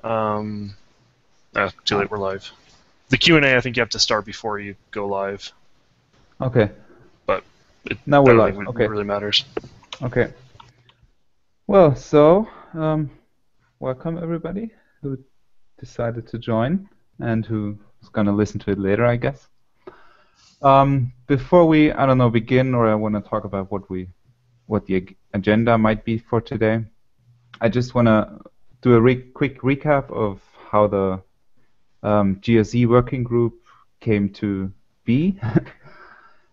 Um, Too late, we're live. The Q&A, I think you have to start before you go live, Okay, but now I we're don't live. think it Okay, really matters. okay. Well, so welcome everybody who decided to join and who's gonna listen to it later, I guess. Before we, I don't know, begin, or I want to talk about what the agenda might be for today. I just want to do a quick recap of how the GRC working group came to be,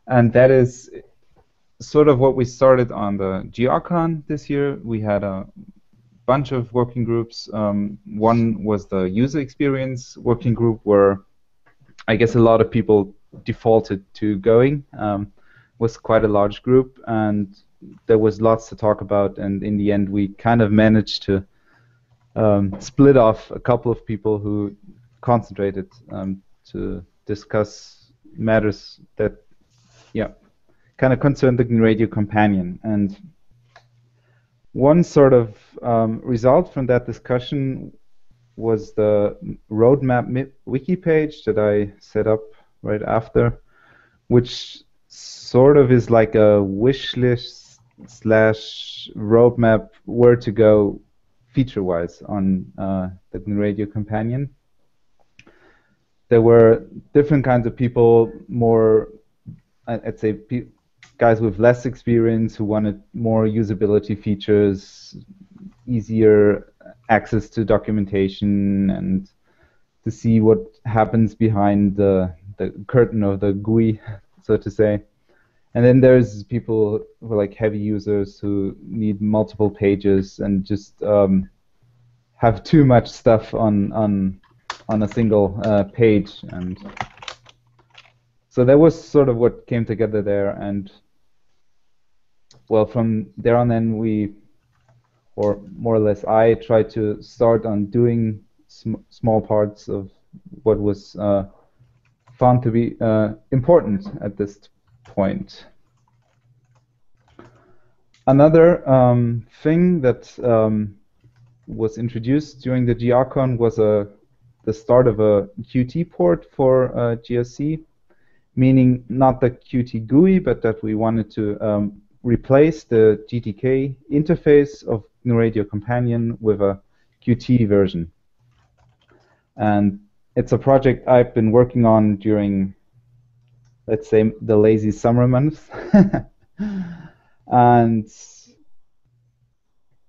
and that is sort of what we started on the GRCon this year. We had a bunch of working groups. One was the user experience working group, where I guess a lot of people defaulted to going. Was quite a large group, and there was lots to talk about. And in the end, we kind of managed to split off a couple of people who concentrated to discuss matters that, yeah, kind of concerned the Radio Companion. And one sort of result from that discussion was the roadmap wiki page that I set up right after, which sort of is like a wish list slash roadmap where to go feature-wise on the Radio Companion. There were different kinds of people, more, I'd say, guys with less experience who wanted more usability features, easier access to documentation, and to see what happens behind the curtain of the GUI, so to say. And then there's people who are like heavy users who need multiple pages and just have too much stuff on a single page. And so that was sort of what came together there. And well, from there on, then we, or more or less, I tried to start on doing small parts of what was found to be important at this point. Another thing that was introduced during the GRCon was the start of a Qt port for GRC, meaning not the Qt GUI, but that we wanted to replace the GTK interface of GNU Radio Companion with a Qt version. And it's a project I've been working on during, let's say, the lazy summer months. And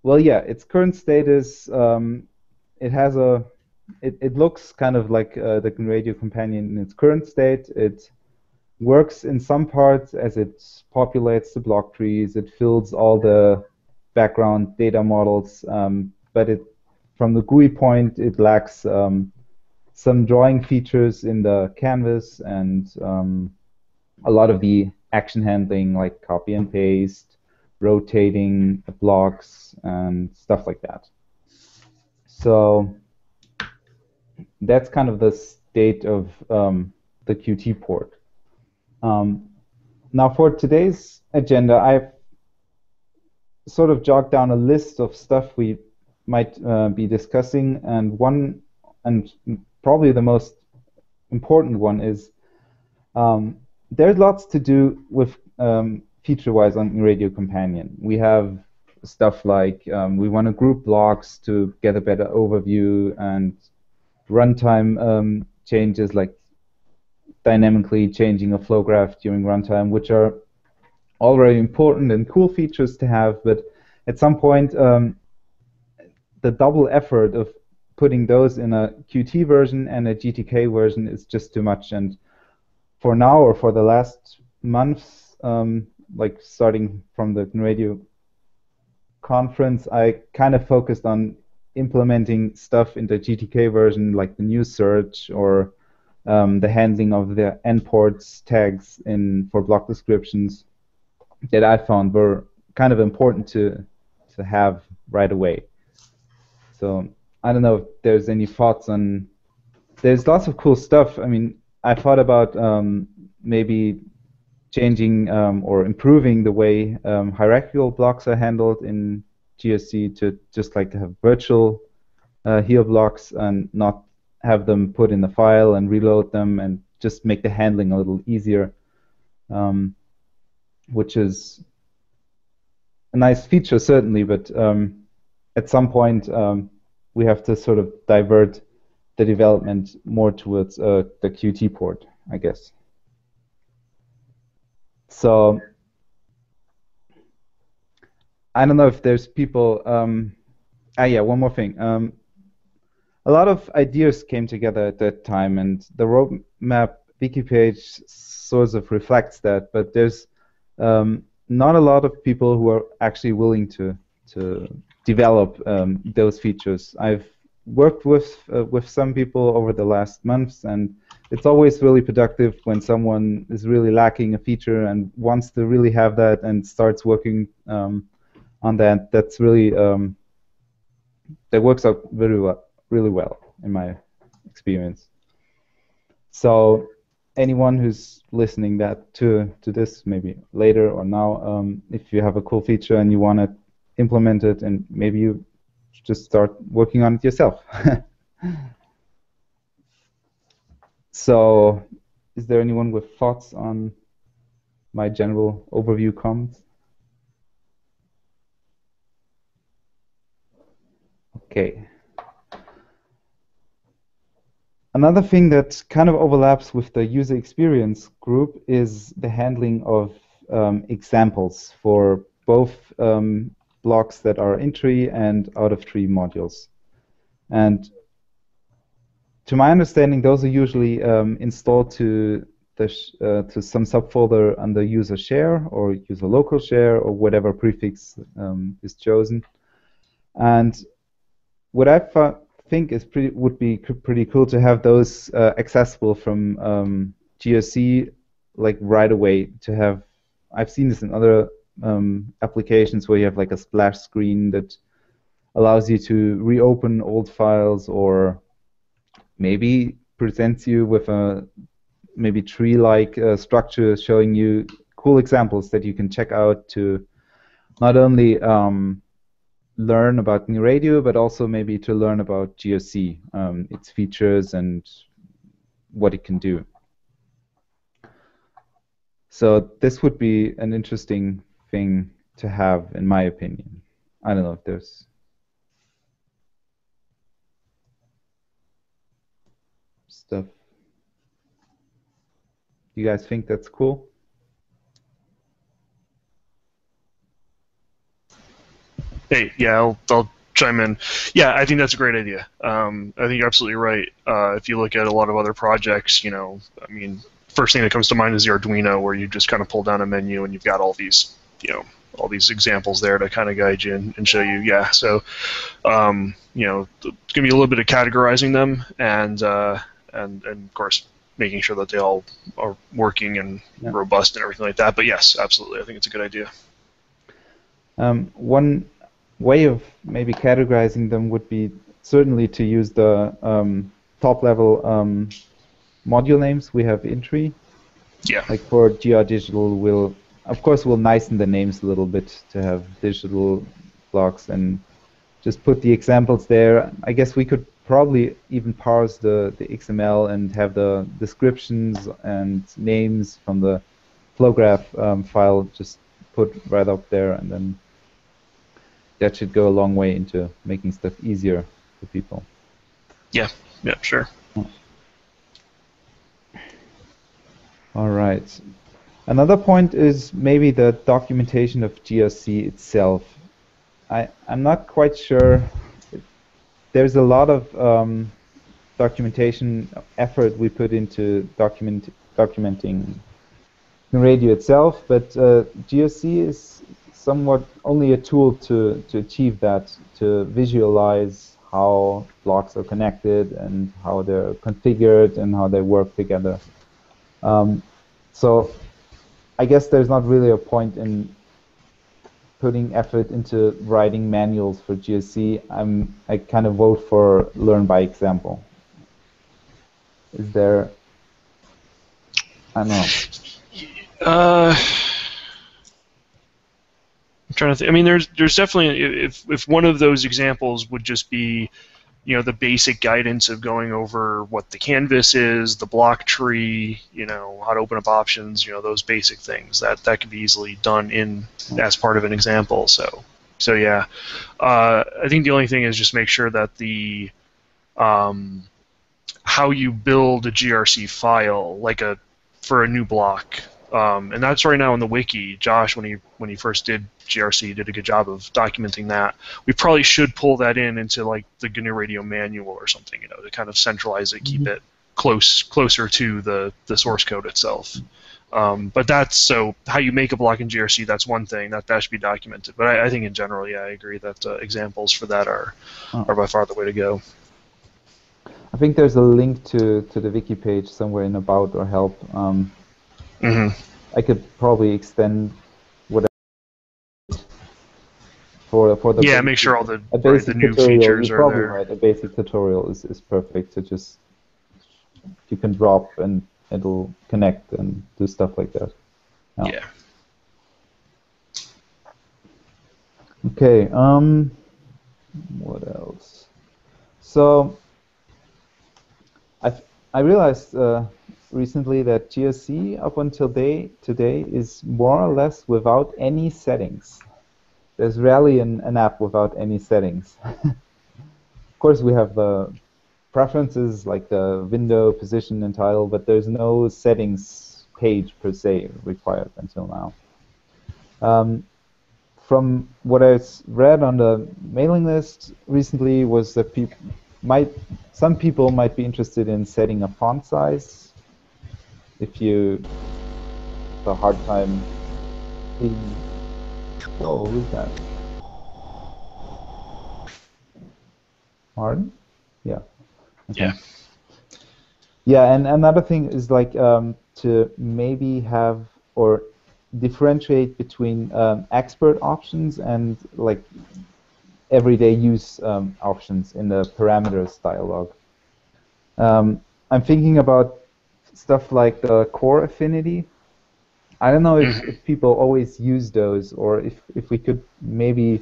well, yeah, its current status, it has it looks kind of like the GNU Radio Companion in its current state. It works in some parts as it populates the block trees, it fills all the background data models, but from the GUI point, it lacks some drawing features in the canvas and a lot of the action handling, like copy and paste, rotating blocks, and stuff like that. So that's kind of the state of the Qt port. Now for today's agenda, I've sort of jogged down a list of stuff we might be discussing, and one, and probably the most important one, is there's lots to do with feature-wise on Radio Companion. We have stuff like we want to group blocks to get a better overview, and runtime changes like dynamically changing a flow graph during runtime, which are all very important and cool features to have. But at some point, the double effort of putting those in a Qt version and a GTK version is just too much. And for now, or for the last months, like starting from the radio conference, I kind of focused on implementing stuff in the GTK version, like the new search or the handling of the endports tags for block descriptions that I found were kind of important to have right away. So I don't know if there's any thoughts on. There's lots of cool stuff. I mean, I thought about maybe changing or improving the way hierarchical blocks are handled in GRC to just like have virtual here blocks and not have them put in the file and reload them, and just make the handling a little easier, which is a nice feature certainly, but at some point we have to sort of divert the development more towards the Qt port, I guess. So I don't know if there's people. Yeah, one more thing. A lot of ideas came together at that time, and the roadmap wiki page sort of reflects that. But there's not a lot of people who are actually willing to develop those features. I've worked with some people over the last months, and it's always really productive when someone is really lacking a feature and wants to really have that and starts working on that. That's really that works out really well in my experience. So anyone who's listening to this, maybe later or now, if you have a cool feature and you want to implement it, and maybe you just start working on it yourself. So is there anyone with thoughts on my general overview comments? Okay. Another thing that kind of overlaps with the user experience group is the handling of examples for both blocks that are in tree and out of tree modules. And to my understanding, those are usually installed to some subfolder under user share or user local share or whatever prefix is chosen. And what I think would be pretty cool to have those accessible from GRC like right away. To have, I've seen this in other applications where you have like a splash screen that allows you to reopen old files, or maybe presents you with a maybe tree-like structure showing you cool examples that you can check out to not only learn about New Radio, but also maybe to learn about GRC, its features and what it can do. So this would be an interesting thing to have, in my opinion. I don't know if there's stuff. You guys think that's cool? Hey, yeah, I'll chime in. Yeah, I think that's a great idea. I think you're absolutely right. If you look at a lot of other projects, I mean, first thing that comes to mind is the Arduino, where you just kind of pull down a menu and you've got all these, all these examples there to kind of guide you and show you. Yeah, so, it's gonna be a little bit of categorizing them and of course making sure that they all are working and robust and everything like that. But yes, absolutely, I think it's a good idea. One way of maybe categorizing them would be certainly to use the top-level module names we have in tree. Yeah. Like for GR Digital, we'll nicen the names a little bit to have digital blocks and just put the examples there. I guess we could probably even parse the XML and have the descriptions and names from the flowgraph file just put right up there, and then that should go a long way into making stuff easier for people. Yeah, sure. All right. Another point is maybe the documentation of GRC itself. I'm not quite sure. There's a lot of documentation effort we put into documenting the radio itself, but GRC is somewhat only a tool to achieve that, to visualize how blocks are connected and how they're configured and how they work together. So I guess there's not really a point in putting effort into writing manuals for GRC. I kind of vote for learn by example. Is there? I don't know. I'm trying to think. I mean, there's definitely, if one of those examples would just be the basic guidance of going over what the canvas is, the block tree, how to open up options, those basic things that can be easily done as part of an example. So yeah, I think the only thing is just make sure that the how you build a GRC file, for a new block. And that's right now in the wiki. Josh, when he first did GRC, did a good job of documenting that. We probably should pull that into like the GNU Radio manual or something, to kind of centralize it, keep it closer to the source code itself. But that's so how you make a block in GRC. That's one thing that should be documented. But I think in general, yeah, I agree that examples for that are by far the way to go. I think there's a link to the wiki page somewhere in about or help. I could probably extend whatever for the make sure all the new tutorial, features you're are probably there. right. A basic tutorial is perfect to just you can drop and it'll connect and do stuff like that. Yeah. Okay. What else? So I realized recently that GRC up until today is more or less without any settings. There's rarely an app without any settings. Of course, we have the preferences like the window, position, and title, but there's no settings page per se required until now. From what I read on the mailing list recently was that some people might be interested in setting a font size if you have a hard time seeing. Oh, who's that? Martin? Yeah. Okay. Yeah. Yeah, and another thing is like to maybe have or differentiate between expert options and like everyday use options in the parameters dialog. I'm thinking about stuff like the core affinity. I don't know if people always use those, or if we could maybe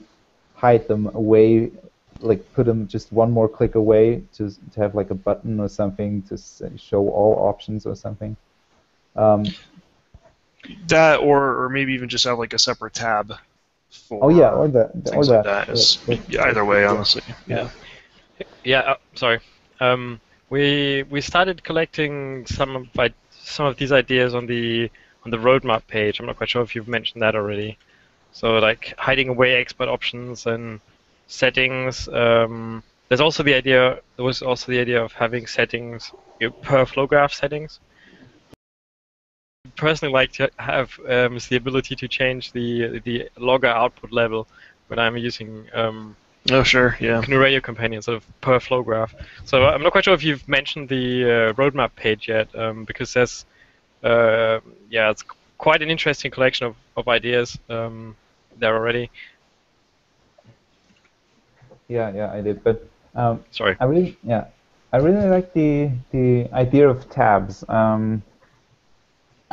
hide them away, like put them just one more click away to have like a button or something to show all options or something. That or maybe even just have like a separate tab for or things like that. Either way, honestly. Yeah. Yeah. Sorry. We started collecting some of these ideas on the roadmap page. I'm not quite sure if you've mentioned that already. So like hiding away expert options and settings. There was also the idea of having settings per flow graph settings. Personally like to have is the ability to change the logger output level when I'm using oh sure, yeah, GNU Radio Companion sort of per flow graph. So I'm not quite sure if you've mentioned the roadmap page yet, because there's it's quite an interesting collection of ideas there already. Yeah, I did, but sorry. I really like the idea of tabs.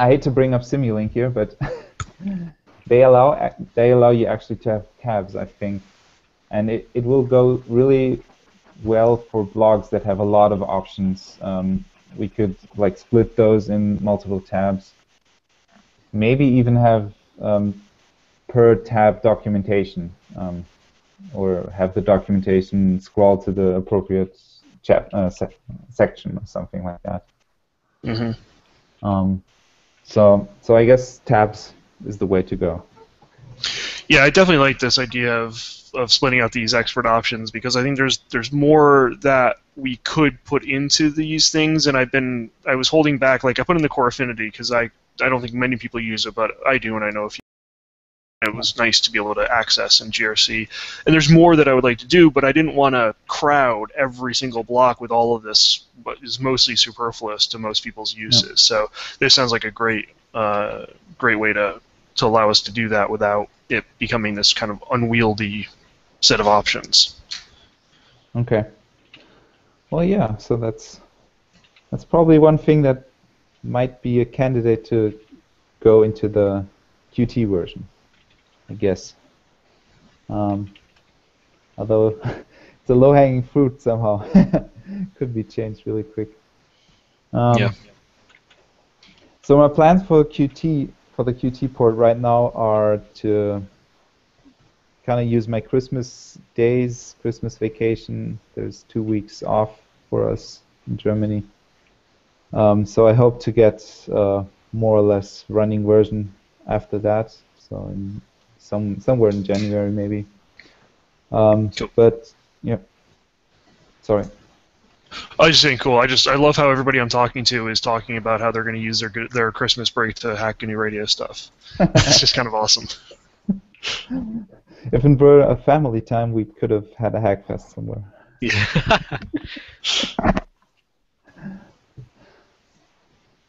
I hate to bring up Simulink here, but they allow you actually to have tabs, I think, and it will go really well for blogs that have a lot of options. We could like split those in multiple tabs. Maybe even have per tab documentation, or have the documentation scroll to the appropriate section or something like that. So I guess tabs is the way to go. Yeah, I definitely like this idea of splitting out these expert options, because I think there's more that we could put into these things, and I was holding back. Like I put in the core affinity because I don't think many people use it, but I do, and I know a few. It was nice to be able to access in GRC. And there's more that I would like to do, but I didn't want to crowd every single block with all of this, what is mostly superfluous to most people's uses. Yeah. So this sounds like a great way to allow us to do that without it becoming this kind of unwieldy set of options. Okay. Well, yeah, so that's probably one thing that might be a candidate to go into the Qt version, I guess. Although the low-hanging fruit somehow. Could be changed really quick. Yeah. So my plans for Qt, for the Qt port right now are to kind of use my Christmas days, Christmas vacation. There's 2 weeks off for us in Germany. So I hope to get more or less running version after that. So in somewhere in January maybe. Cool. But yeah, sorry. I was just saying, cool. I love how everybody I'm talking to is talking about how they're going to use their Christmas break to hack GNU Radio stuff. It's just kind of awesome. If it were a family time, we could have had a hack fest somewhere. Yeah.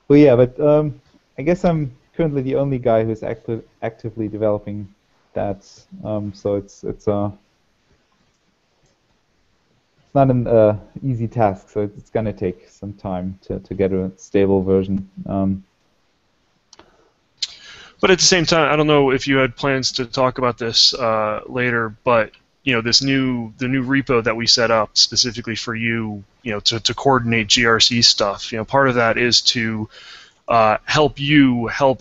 Well, yeah, but I guess I'm currently the only guy who's actively developing that. So it's not an easy task. So it's gonna take some time to get a stable version. But at the same time, I don't know if you had plans to talk about this later, but the new repo that we set up specifically for you, to coordinate GRC stuff. Part of that is to help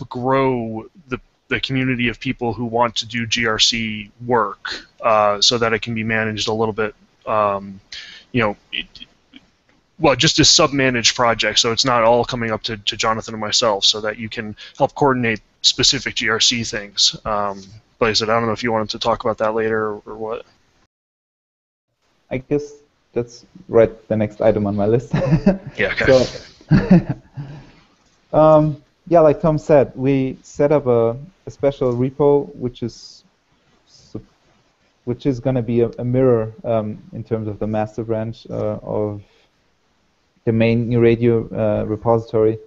grow the community of people who want to do GRC work, so that it can be managed a little bit, well, just as sub-managed projects, so it's not all coming up to Jonathan and myself, so that you can help coordinate specific GRC things. But I said, I don't know if you wanted to talk about that later or what. I guess that's right, the next item on my list. Yeah, okay. So, yeah, like Tom said, we set up a special repo which is going to be a mirror in terms of the master branch of the main GNU Radio repository,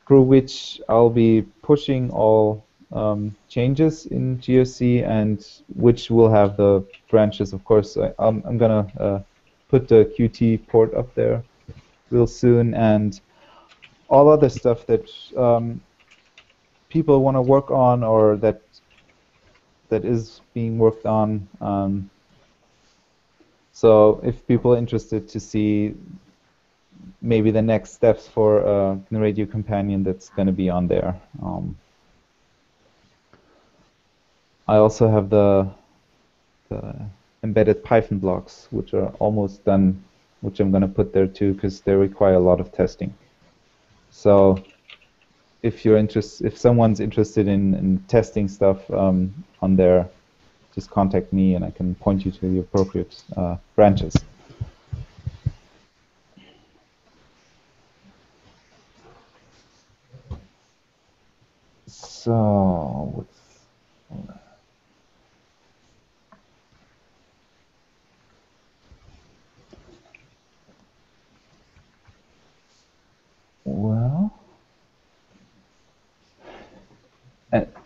through which I'll be pushing all changes in GRC, and which will have the branches. Of course, I'm gonna put the Qt port up there real soon, and all other stuff that people want to work on, or that is being worked on. So if people are interested to see maybe the next steps for GNU Radio Companion, that's going to be on there. I also have the embedded Python blocks, which are almost done, which I'm going to put there too, because they require a lot of testing. So if someone's interested in testing stuff on there, just contact me and I can point you to the appropriate branches. So, well,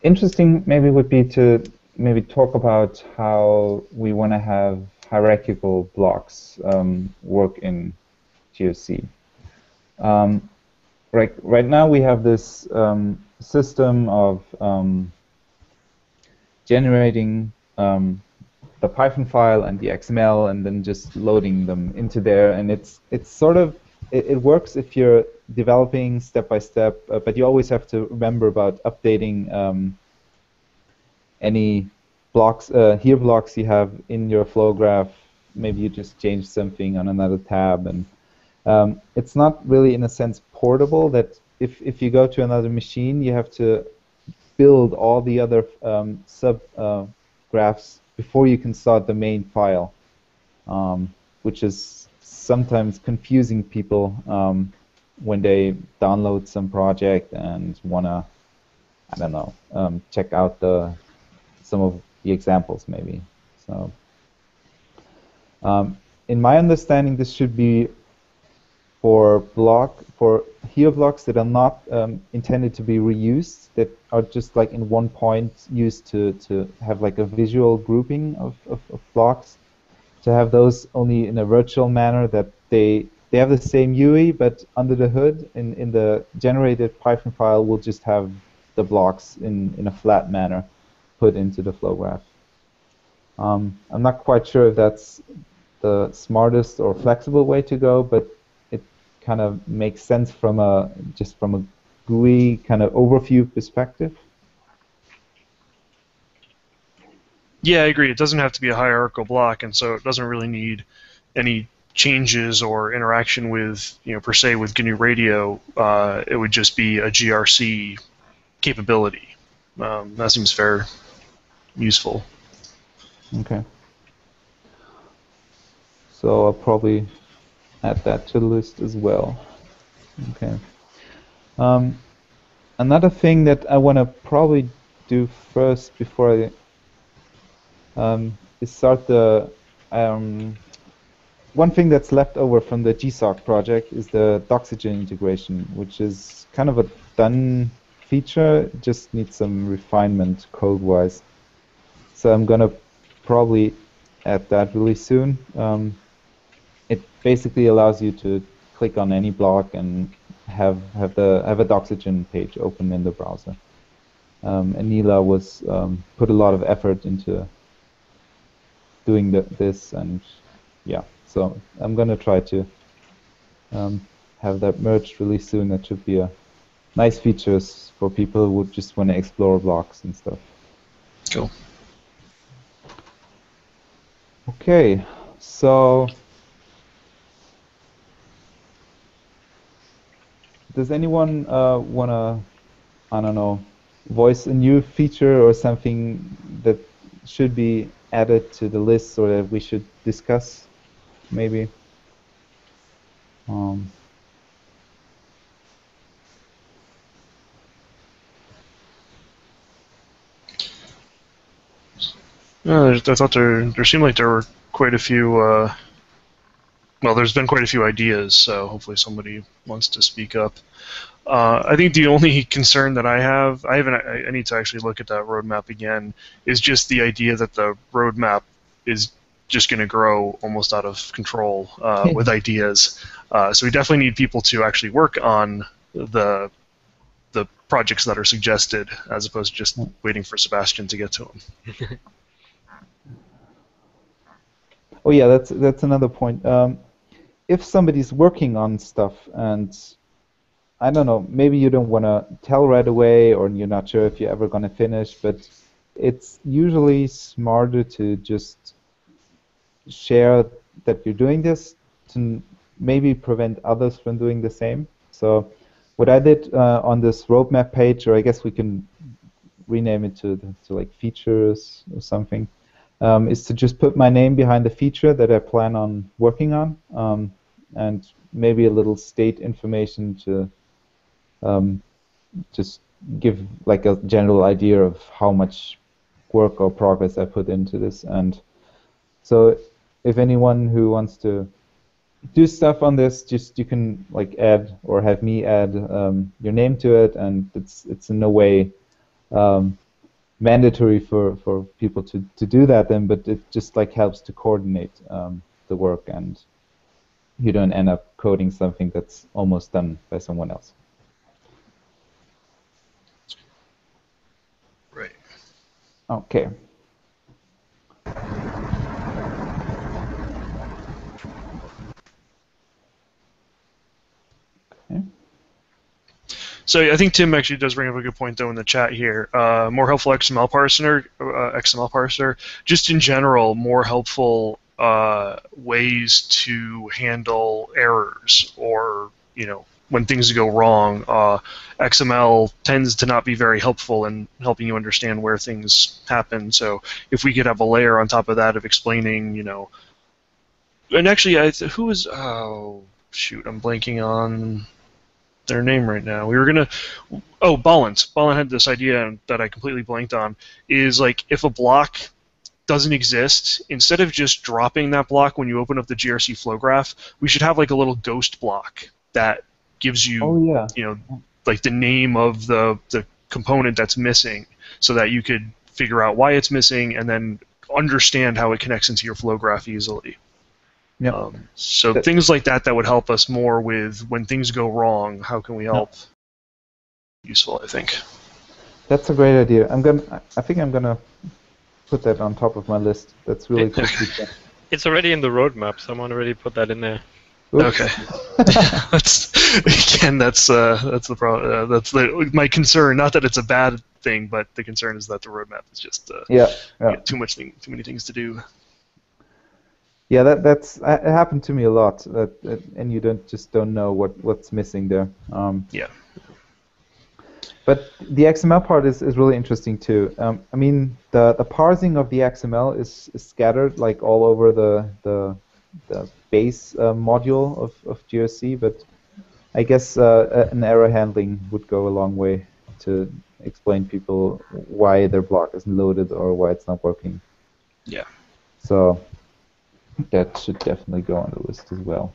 interesting maybe would be to maybe talk about how we want to have hierarchical blocks work in GRC. Right now we have this system of generating the Python file and the XML, and then just loading them into there. And it's sort of, it works if you're developing step by step, but you always have to remember about updating any blocks, here blocks you have in your flow graph. Maybe you just change something on another tab, and it's not really, in a sense, portable. That if you go to another machine, you have to build all the other sub graphs before you can start the main file, which is sometimes confusing people when they download some project and wanna, I don't know, check out some of the examples maybe. So, in my understanding, this should be for here blocks that are not intended to be reused, that are just like in one point used to have like a visual grouping of blocks, to have those only in a virtual manner, that they have the same UI, but under the hood in the generated Python file we'll just have the blocks in a flat manner put into the flow graph. I'm not quite sure if that's the smartest or flexible way to go, but it kind of makes sense from a GUI kind of overview perspective. Yeah, I agree. It doesn't have to be a hierarchical block, and so it doesn't really need any changes or interaction with, per se with GNU Radio. It would just be a GRC capability. That seems fair, useful. Okay. So I'll probably add that to the list as well. Okay. Another thing that I want to probably do first before I is start the one thing that's left over from the GSOC project is the Doxygen integration, which is kind of a done feature. It just needs some refinement code-wise. So I'm gonna probably add that really soon. It basically allows you to click on any block and have a Doxygen page open in the browser. And Neela was put a lot of effort into doing this, and yeah. So I'm gonna try to have that merged really soon. That should be a nice features for people who would just want to explore blocks and stuff. Cool. Okay, so does anyone wanna, I don't know, voice a new feature or something that should be added to the list or that we should discuss? Maybe. I thought there seemed like there were quite a few. Well, there's been quite a few ideas, so hopefully somebody wants to speak up. I think the only concern that I need to actually look at that roadmap again, is just the idea that the roadmap is just going to grow almost out of control with ideas. So we definitely need people to actually work on the projects that are suggested, as opposed to just waiting for Sebastian to get to them. Oh yeah, that's another point. If somebody's working on stuff and I don't know, maybe you don't want to tell right away, or you're not sure if you're ever going to finish, but it's usually smarter to just share that you're doing this to maybe prevent others from doing the same. So what I did on this roadmap page, or I guess we can rename it to like features or something, is to just put my name behind the feature that I plan on working on, and maybe a little state information to just give like a general idea of how much work or progress I put into this. And so if anyone who wants to do stuff on this, just you can like add or have me add your name to it, and it's in no way mandatory for people to do that then, but it just like helps to coordinate the work, and you don't end up coding something that's almost done by someone else. Right. Okay. So I think Tim actually does bring up a good point, though, in the chat here. More helpful XML parser. Just in general, more helpful ways to handle errors, or when things go wrong. XML tends to not be very helpful in helping you understand where things happen. So if we could have a layer on top of that of explaining, and actually, who was? Oh shoot, I'm blanking on their name right now. We were gonna. Oh, Ballint. Ballint had this idea that I completely blanked on. Is like if a block doesn't exist, instead of just dropping that block when you open up the GRC flow graph, we should have like a little ghost block that gives you, like the name of the component that's missing, so that you could figure out why it's missing and then understand how it connects into your flow graph easily. Yep. So things like that would help us more with when things go wrong. How can we help? Yep. Useful, I think. That's a great idea. I think I'm gonna put that on top of my list. That's really cool feature. It's already in the roadmap. Someone already put that in there. Oops. Okay. That's the problem. My concern. Not that it's a bad thing, but the concern is that the roadmap is just Yeah. too many things to do. Yeah, that's it happened to me a lot. And you don't know what's missing there. Yeah. But the XML part is really interesting too. I mean, the parsing of the XML is scattered like all over the base module of GRC, but I guess an error handling would go a long way to explain people why their block isn't loaded or why it's not working. Yeah. So that should definitely go on the list as well.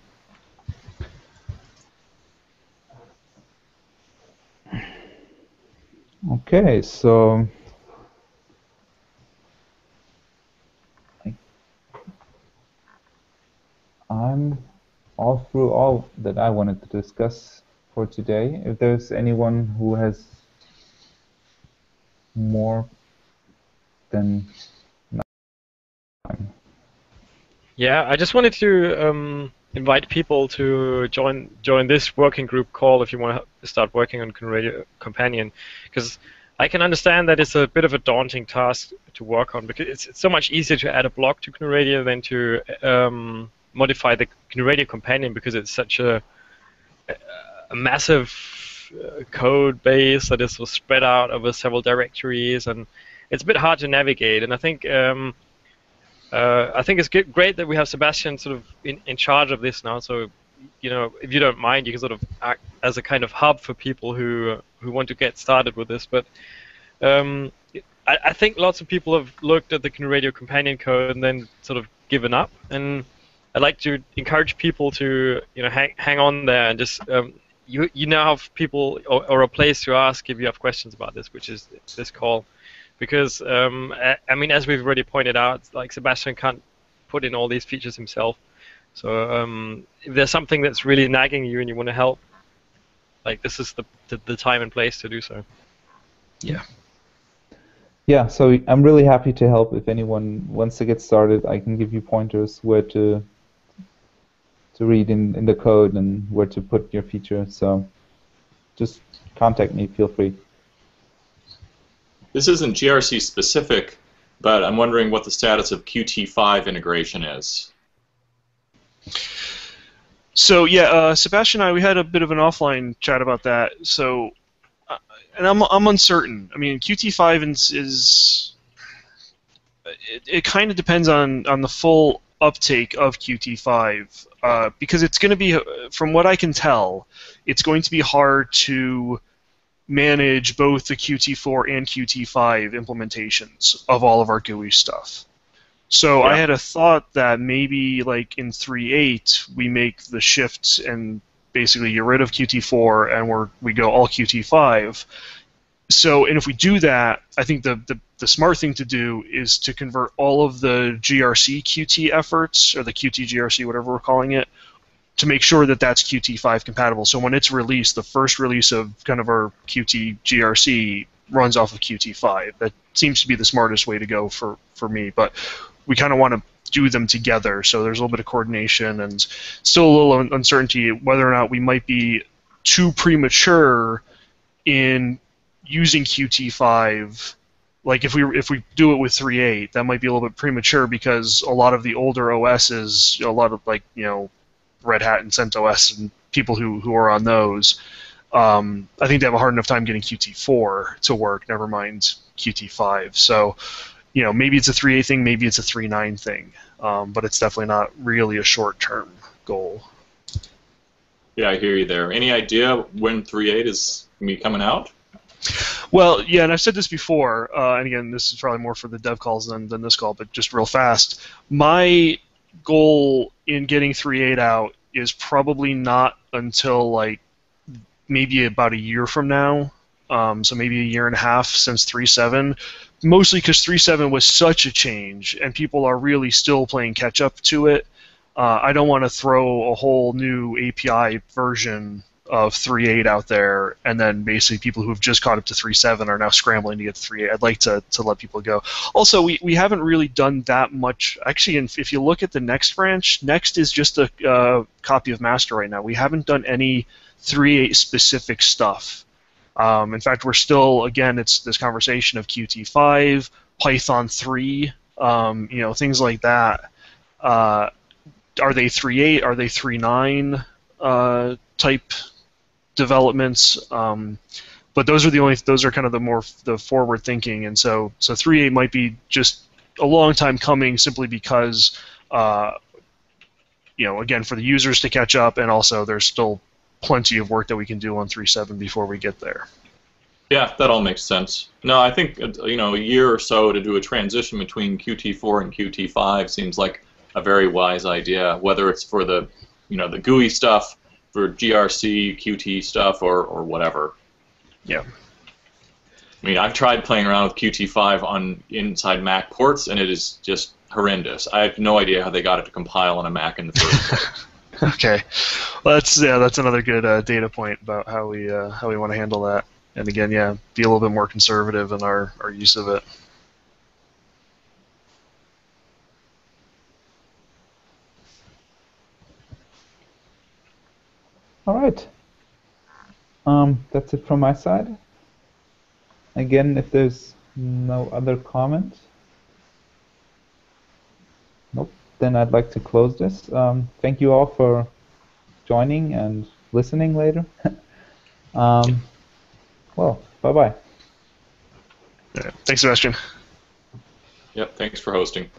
Okay, so I'm all through all that I wanted to discuss for today. If there's anyone who has more than nine. Yeah, I just wanted to invite people to join this working group call if you want to start working on Radio Companion, because I can understand that it's a bit of a daunting task to work on, because it's so much easier to add a block to GNU Radio than to modify the GNU Radio Companion, because it's such a massive code base that is sort of spread out over several directories, and it's a bit hard to navigate. And I think it's great that we have Sebastian sort of in charge of this now. So, if you don't mind, you can sort of act as a kind of hub for people who want to get started with this. But I think lots of people have looked at the GNU Radio Companion code and then sort of given up. And I'd like to encourage people to hang on there and just you now have people or a place to ask if you have questions about this, which is this call. Because, I mean, as we've already pointed out, like Sebastian can't put in all these features himself. So if there's something that's really nagging you and you want to help, like this is the time and place to do so. Yeah. Yeah, so I'm really happy to help. If anyone wants to get started, I can give you pointers where to read in the code and where to put your feature. So just contact me, feel free. This isn't GRC specific, but I'm wondering what the status of Qt5 integration is. So yeah, Sebastian and I, we had a bit of an offline chat about that. So, and I'm uncertain. I mean, Qt5 is it kind of depends on the full uptake of Qt5 because it's going to be, from what I can tell, it's going to be hard to manage both the Qt4 and Qt5 implementations of all of our GUI stuff. So yeah. I had a thought that maybe like in 3.8 we make the shift and basically get rid of Qt4 and we go all Qt5. So, and if we do that, I think the smart thing to do is to convert all of the GRC Qt efforts, or the Qt GRC, whatever we're calling it, to make sure that that's Qt5 compatible. So when it's released, the first release of kind of our Qt GRC runs off of Qt5. That seems to be the smartest way to go for me. But we kind of want to do them together, so there's a little bit of coordination and still a little uncertainty whether or not we might be too premature in using Qt5. Like if we do it with 3.8, that might be a little bit premature because a lot of the older OSs, a lot of Red Hat and CentOS and people who are on those, I think they have a hard enough time getting Qt4 to work, never mind Qt5. So, maybe it's a 3.8 thing, maybe it's a 3.9 thing, but it's definitely not really a short-term goal. Yeah, I hear you there. Any idea when 3.8 is going to be coming out? Well, yeah, and I've said this before, and again, this is probably more for the dev calls than this call, but just real fast. My goal in getting 3.8 out is probably not until maybe about a year from now, so maybe a year and a half since 3.7, mostly because 3.7 was such a change and people are really still playing catch up to it. I don't want to throw a whole new API version of 3.8 out there, and then basically people who have just caught up to 3.7 are now scrambling to get to 3.8. I'd like to let people go. Also, we haven't really done that much. Actually, if you look at the Next branch, Next is just a copy of master right now. We haven't done any 3.8 specific stuff. In fact, we're still, again, it's this conversation of Qt5, Python 3, things like that. Are they 3.8? Are they 3.9 type developments? But those are kind of the forward thinking, and so 3.8 might be just a long time coming, simply because again, for the users to catch up, and also there's still plenty of work that we can do on 3.7 before we get there. Yeah, that all makes sense. No, I think a year or so to do a transition between Qt4 and Qt5 seems like a very wise idea, whether it's for the the GUI stuff, for GRC, Qt stuff, or whatever. Yeah. I mean, I've tried playing around with Qt5 on inside Mac ports, and it is just horrendous. I have no idea how they got it to compile on a Mac in the first place. Okay, well, that's another good data point about how we want to handle that. And again, yeah, be a little bit more conservative in our use of it. All right. That's it from my side. Again, if there's no other comments, nope, then I'd like to close this. Thank you all for joining and listening later. Well, bye-bye. Thanks, Sebastian. Yep, thanks for hosting.